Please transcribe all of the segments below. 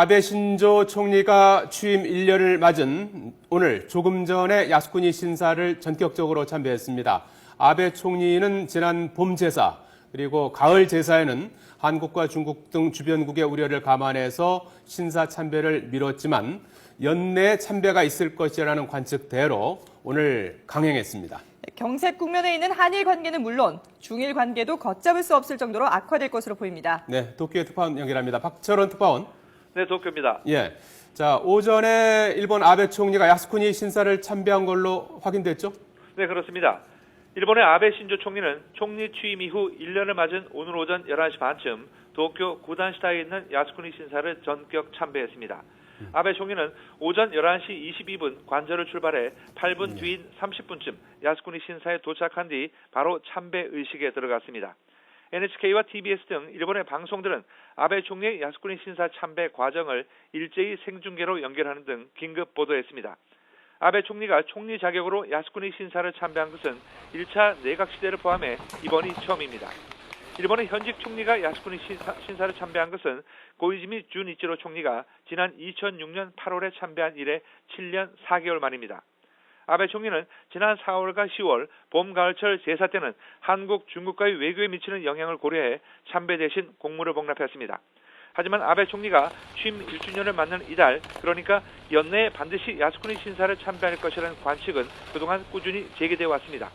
아베 신조 총리가 취임 1년을 맞은 오늘 조금 전에 야스쿠니 신사를 전격적으로 참배했습니다. 아베 총리는 지난 봄 제사 그리고 가을 제사에는 한국과 중국 등 주변국의 우려를 감안해서 신사 참배를 미뤘지만 연내 참배가 있을 것이라는 관측대로 오늘 강행했습니다. 경색 국면에 있는 한일 관계는 물론 중일 관계도 걷잡을 수 없을 정도로 악화될 것으로 보입니다. 네, 도쿄의 특파원 연결합니다. 박철원 특파원. 네, 도쿄입니다. 예. 자, 오전에 일본 아베 총리가 야스쿠니 신사를 참배한 걸로 확인됐죠? 네, 그렇습니다. 일본의 아베 신조 총리는 총리 취임 이후 1년을 맞은 오늘 오전 11시 반쯤 도쿄 구단시다에 있는 야스쿠니 신사를 전격 참배했습니다. 아베 총리는 오전 11시 22분 관저를 출발해 8분 뒤인 30분쯤 야스쿠니 신사에 도착한 뒤 바로 참배 의식에 들어갔습니다. NHK와 TBS 등 일본의 방송들은 아베 총리의 야스쿠니 신사 참배 과정을 일제히 생중계로 연결하는 등 긴급 보도했습니다. 아베 총리가 총리 자격으로 야스쿠니 신사를 참배한 것은 1차 내각 시대를 포함해 이번이 처음입니다. 일본의 현직 총리가 야스쿠니 신사를 참배한 것은 고이즈미 준이치로 총리가 지난 2006년 8월에 참배한 이래 7년 4개월 만입니다. 아베 총리는 지난 4월과 10월 봄, 가을철 제사 때는 한국, 중국과의 외교에 미치는 영향을 고려해 참배 대신 공무를 복납했습니다. 하지만 아베 총리가 취임 1주년을 맞는 이달, 그러니까 연내에 반드시 야스쿠니 신사를 참배할 것이라는 관측은 그동안 꾸준히 제기되어 왔습니다.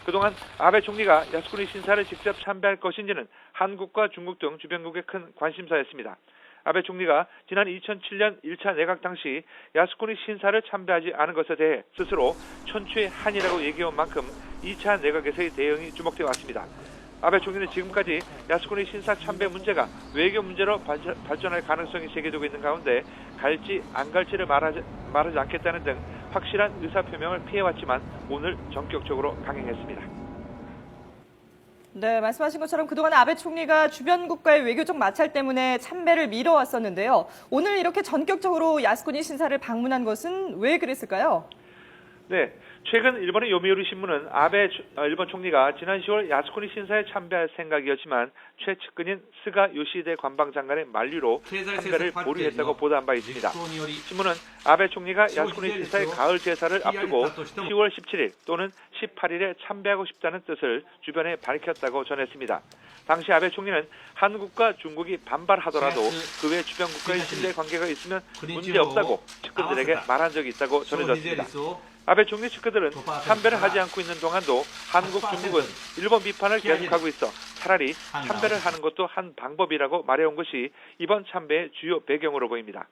그동안 아베 총리가 야스쿠니 신사를 직접 참배할 것인지는 한국과 중국 등 주변국의 큰 관심사였습니다. 아베 총리가 지난 2007년 1차 내각 당시 야스쿠니 신사를 참배하지 않은 것에 대해 스스로 천추의 한이라고 얘기해온 만큼 2차 내각에서의 대응이 주목되어 왔습니다. 아베 총리는 지금까지 야스쿠니 신사 참배 문제가 외교 문제로 발전할 가능성이 제기되고 있는 가운데 갈지 안 갈지를 말하지 않겠다는 등 확실한 의사표명을 피해왔지만 오늘 전격적으로 강행했습니다. 네, 말씀하신 것처럼 그동안 아베 총리가 주변 국가의 외교적 마찰 때문에 참배를 미뤄왔었는데요. 오늘 이렇게 전격적으로 야스쿠니 신사를 방문한 것은 왜 그랬을까요? 네, 최근 일본의 요미우리 신문은 아베 일본 총리가 지난 10월 야스쿠니 신사에 참배할 생각이었지만 최측근인 스가 요시히데 관방장관의 만류로 참배를 보류했다고 보도한 바 있습니다. 신문은 아베 총리가 야스쿠니 신사의 가을 제사를 앞두고 10월 17일 또는 18일에 참배하고 싶다는 뜻을 주변에 밝혔다고 전했습니다. 당시 아베 총리는 한국과 중국이 반발하더라도 그 외 주변 국가의 신뢰 관계가 있으면 문제없다고 측근들에게 말한 적이 있다고 전해졌습니다. 아베 총리 측근들은 참배를 하지 않고 있는 동안도 한국, 중국은 일본 비판을 계속하고 있어 차라리 참배를 하는 것도 한 방법이라고 말해온 것이 이번 참배의 주요 배경으로 보입니다.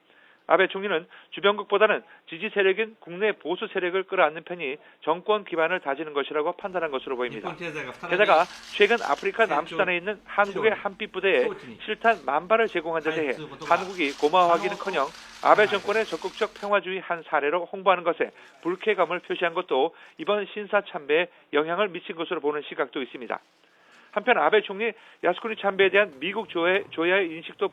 아베 총리는 주변국보다는 지지 세력인 국내 보수 세력을 끌어안는 편이 정권 기반을 다지는 것이라고 판단한 것으로 보입니다. 게다가 최근 아프리카 남수단에 있는 한국의 한빛 부대에 실탄 10,000발을 제공한 데 대해 한국이 고마워하기는커녕 아베 정권의 적극적 평화주의 한 사례로 홍보하는 것에 불쾌감을 표시한 것도 이번 신사 참배에 영향을 미친 것으로 보는 시각도 있습니다. 한편 아베 총리 야스쿠니 참배에 대한 미국 조야의 인식도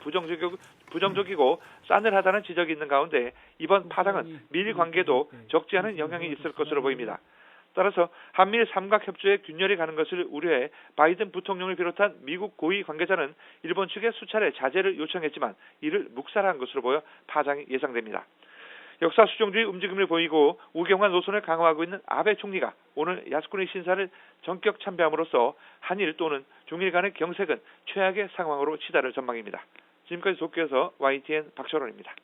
부정적이고 싸늘하다는 지적이 있는 가운데 이번 파장은 미일 관계도 적지 않은 영향이 있을 것으로 보입니다. 따라서 한미일 삼각협조에 균열이 가는 것을 우려해 바이든 부통령을 비롯한 미국 고위 관계자는 일본 측에 수차례 자제를 요청했지만 이를 묵살한 것으로 보여 파장이 예상됩니다. 역사 수정주의 움직임을 보이고 우경화 노선을 강화하고 있는 아베 총리가 오늘 야스쿠니 신사를 전격 참배함으로써 한일 또는 중일 간의 경색은 최악의 상황으로 치달을 전망입니다. 지금까지 도쿄에서 YTN 박철원입니다.